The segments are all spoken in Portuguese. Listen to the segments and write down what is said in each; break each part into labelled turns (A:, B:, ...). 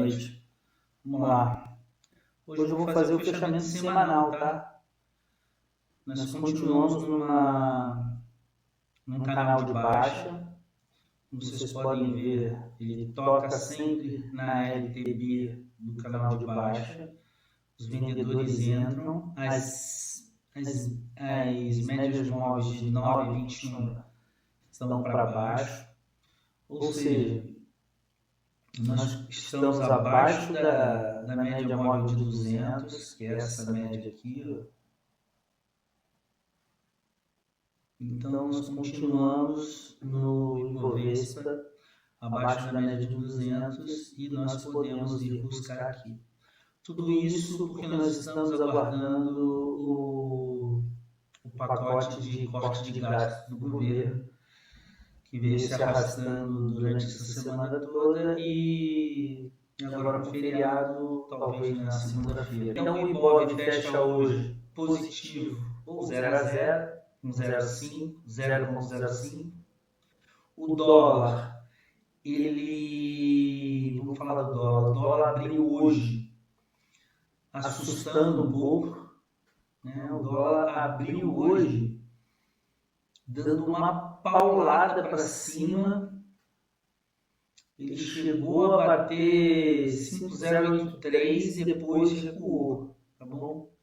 A: noite. Vamos lá. Hoje eu vou fazer o fechamento semanal, tá? Nós continuamos num canal de baixa. Como vocês podem ver, ele toca sempre na LTB do canal de baixa. Os vendedores entram, as médias móveis de 9 e 21 estão para baixo, ou seja, nós estamos abaixo da média móvel de 200, que é essa média aqui. Então nós continuamos no Ibovespa abaixo da média de 200 e nós podemos ir buscar aqui. Tudo isso porque nós estamos aguardando o pacote de corte de gastos do governo, que veio se arrastando durante essa semana toda e agora com feriado, talvez na segunda-feira. Então o Ibov fecha hoje positivo ou 0 a 0, com 0,5, 0,05. O dólar, vamos falar do dólar. O dólar abriu hoje assustando um pouco, né? O dólar abriu hoje dando uma paulada para cima. Ele chegou a bater 5,083 e depois recuou, tá bom?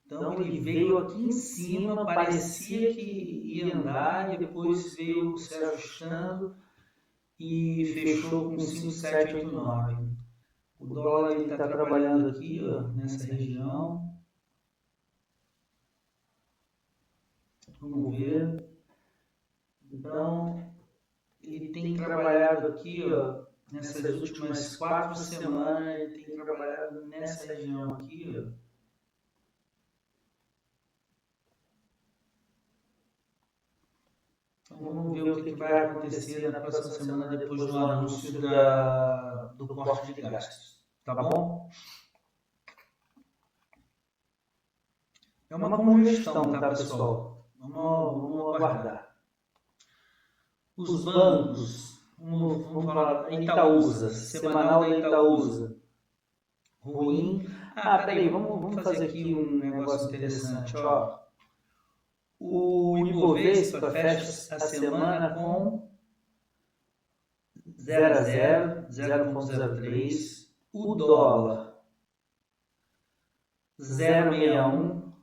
A: Então ele veio aqui em cima, parecia que ia andar e depois veio se ajustando e fechou com 5,789. O dólar está trabalhando aqui, ó, nessa região. Vamos ver. Então, ele tem trabalhado aqui, ó, nessas últimas 4 semanas, ele tem trabalhado nessa região aqui, ó. Então, vamos ver o que vai acontecer na próxima semana depois do anúncio do corte de gastos. Tá bom? É uma congestão, tá, pessoal? Vamos aguardar. Os bancos, vamos falar, Itaúsa, semanal da Itaúsa. Ruim. Peraí, vamos fazer aqui um negócio interessante, ó. O Ibovespa fecha a semana com 0 a 0, 0,03. O dólar 0,61,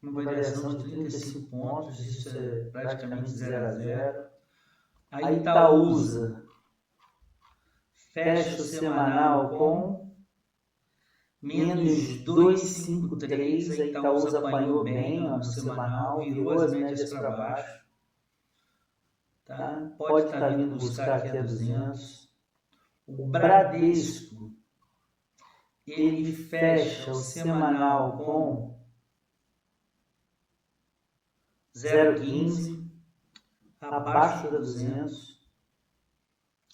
A: uma variação de 35 pontos, isso é praticamente 0 a 0. A Itaúsa fecha o semanal com menos 2,53. A Itaúsa apanhou bem, ó, no semanal, virou as médias para baixo. Tá? Pode estar vindo buscar aqui a 200. O Bradesco, ele fecha o semanal com 0,15, abaixo da 200.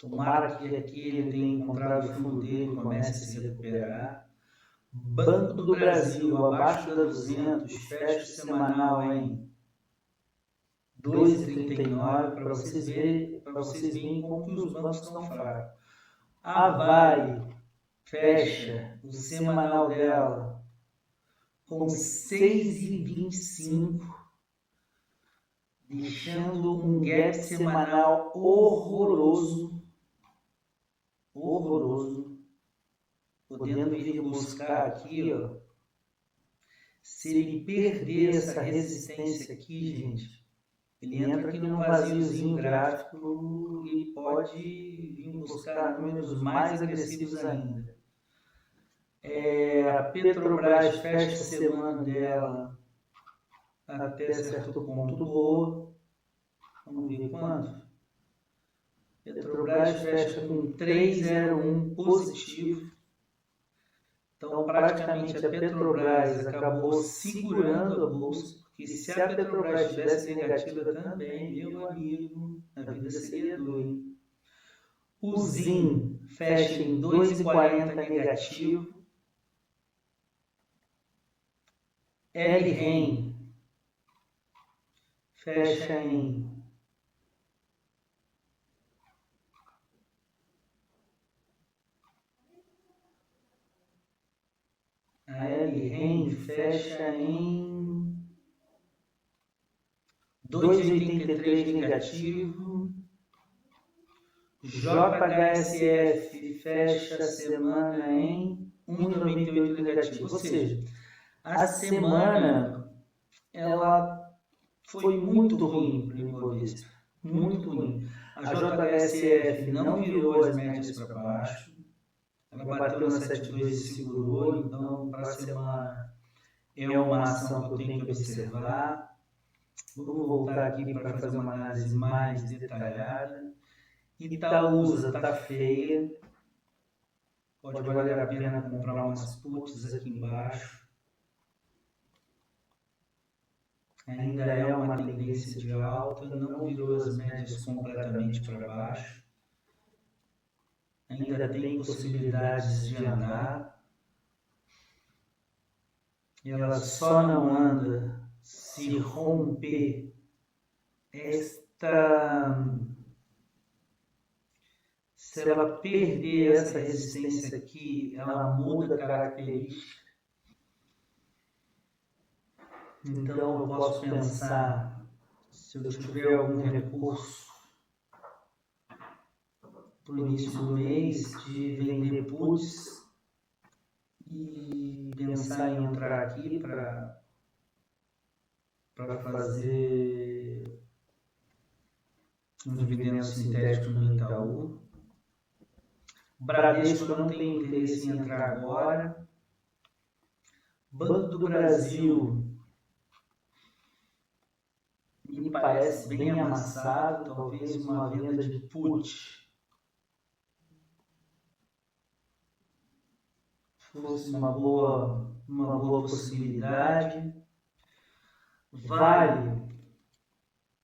A: Tomara que aqui ele tenha encontrado o fundo dele e comece a se recuperar. Banco do Brasil, abaixo da 200, fecha o semanal em 2,39, para vocês verem como que os bancos estão fracos. A Vale fecha o semanal dela com 6,25, deixando um gap semanal horroroso, podendo vir buscar aqui, ó. Se ele perder essa resistência aqui, gente, ele entra aqui num vaziozinho gráfico e pode vir buscar números mais agressivos ainda. A Petrobras fecha a semana dela até certo ponto boa. Vamos ver quanto. Petrobras fecha com 3,01 positivo. Então, praticamente a Petrobras acabou segurando a bolsa, porque se a Petrobras estivesse negativa também, meu amigo, a vida seria dura. O ZIM fecha em 2,40 negativo. LREN fecha em A LREN fecha em 2,83 negativo. JHSF fecha a semana em 1,98 negativo. Ou seja, a semana ela foi muito ruim para o Ibovespa. Muito ruim. A JHSF não virou as médias para baixo. Ela bateu na 7,2 e segurou. Então, para a semana é uma ação que eu tenho que observar. Vamos voltar aqui para fazer uma análise mais detalhada. Itaúsa está feia. Pode valer a pena comprar umas puts aqui embaixo. Ainda é uma tendência de alta, não virou as médias completamente para baixo. Ainda tem possibilidades de andar. E ela só não anda se romper se ela perder essa resistência aqui, ela muda a característica. Então eu posso pensar, se eu tiver algum recurso para o início do mês, de vender puts e pensar em entrar aqui para fazer um dividendo sintético no Itaú. Bradesco eu não tenho interesse em entrar agora. Banco do Brasil me parece bem amassado, talvez uma venda de put fosse uma boa possibilidade. Vale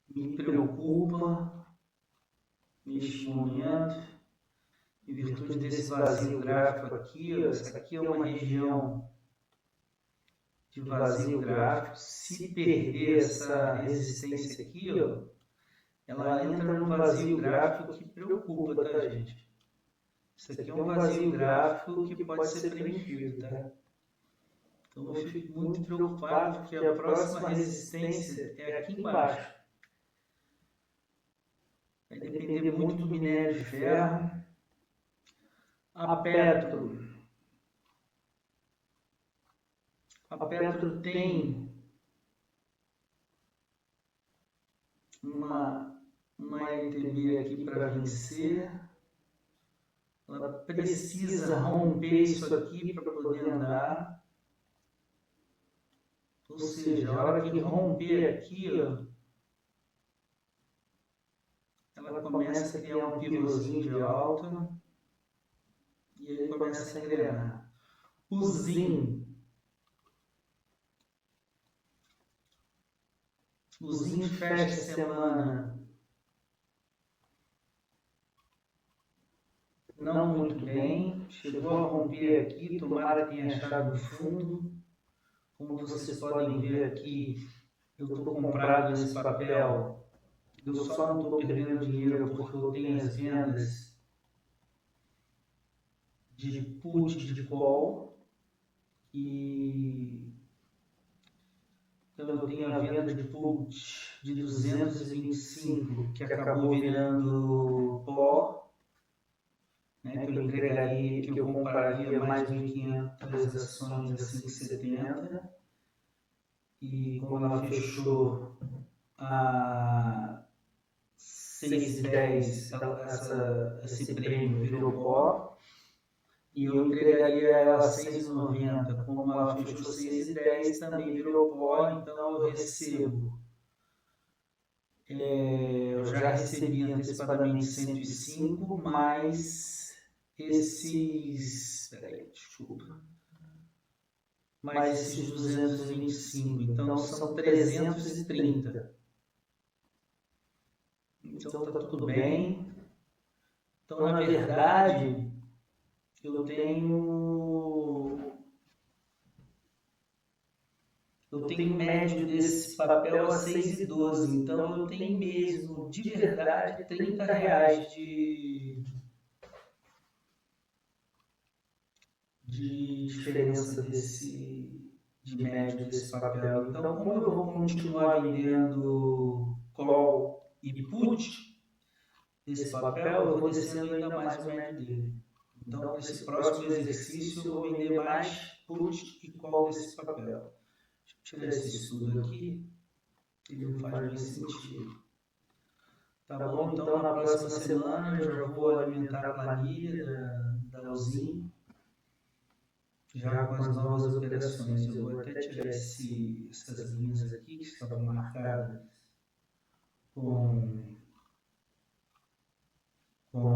A: me preocupa neste momento, em virtude desse vazio gráfico aqui. Essa aqui é uma região de vazio gráfico. Se perder essa resistência aqui, ela entra no vazio gráfico que preocupa, tá, gente? Isso aqui é um vazio gráfico que pode ser preenchido, tá? Então eu fico muito preocupado porque a próxima resistência é aqui embaixo. Vai depender muito do minério de ferro. A Petro tem uma LTB aqui para vencer. Ela precisa romper isso aqui para poder andar. Ou seja, a hora que romper aqui, ela começa a criar um pivôzinho de alta e aí começa a engrenar. O ZIM fecha a semana não muito bem, chegou a romper aqui, tomara que tenha achado o fundo. Como vocês podem ver aqui, eu estou comprado nesse papel. Eu só não estou perdendo dinheiro porque eu tenho as vendas de put e de call. E então eu tenho a venda de put de 225, que acabou virando pó. Né, que eu compraria mais 1.500 ações a 5,70 e quando ela fechou a 6,10 esse prêmio virou pó e eu entregaria ela a 6,90. Como ela fechou 6,10 também virou pó, então eu recebo. Eu já recebi antecipadamente 105 mais mais esses 225, então são 330. Então tá tudo bem. Então na verdade eu tenho médio desse papel a 6,12, então eu tenho mesmo de verdade R$30 de de diferença de médio desse papel. Então, como eu vou continuar vendendo call e put desse papel, eu vou descendo ainda mais o médio dele. Então, nesse próximo exercício, eu vou vender mais put e call desse papel. Deixa eu tirar esse estudo aqui, ele não faz mais sentido. Tá bom? Então, na próxima semana, eu já vou alimentar a planilha da Usim, já com as novas operações. Eu vou até tirar essas linhas aqui que estavam marcadas com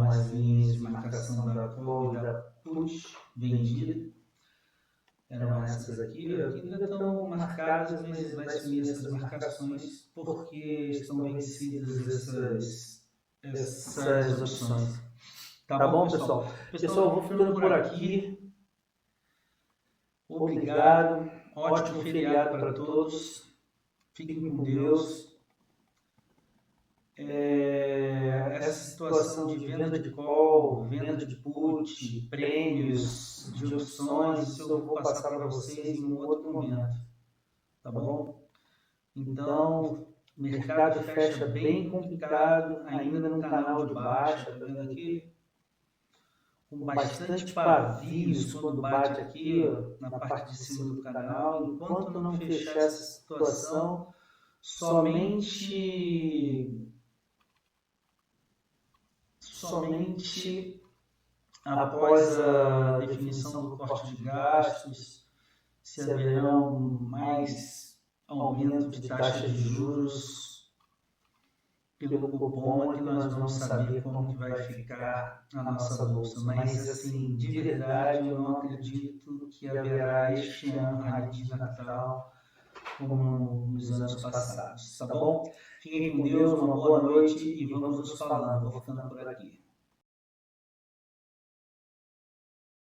A: as linhas de marcação da call e da put vendida. Eram essas aqui, aqui ainda estão marcadas, mas vai sumir essas marcações porque estão vencidas essas opções. Tá bom, pessoal? Pessoal, eu vou ficando por aqui. Obrigado. Ótimo feriado para todos. Fiquem com Deus. Essa situação de venda de call, venda de put, prêmios, de opções, isso eu vou passar para vocês em um outro momento, tá bom? Então, o mercado fecha bem complicado, ainda no canal de baixa, tá vendo aqui? Com bastante pavios quando bate aqui, ó, na parte de cima do canal. Enquanto não fechar essa situação, somente após a definição do corte de gastos, se haverão mais aumento de taxa de juros pelo cupom, é que nós vamos saber como que vai ficar a nossa bolsa. Mas, assim, de verdade, eu não acredito que haverá este ano rally de Natal como nos anos passados, tá bom? Fiquem com Deus, uma boa noite e vamos nos falando. Vou ficando por aqui.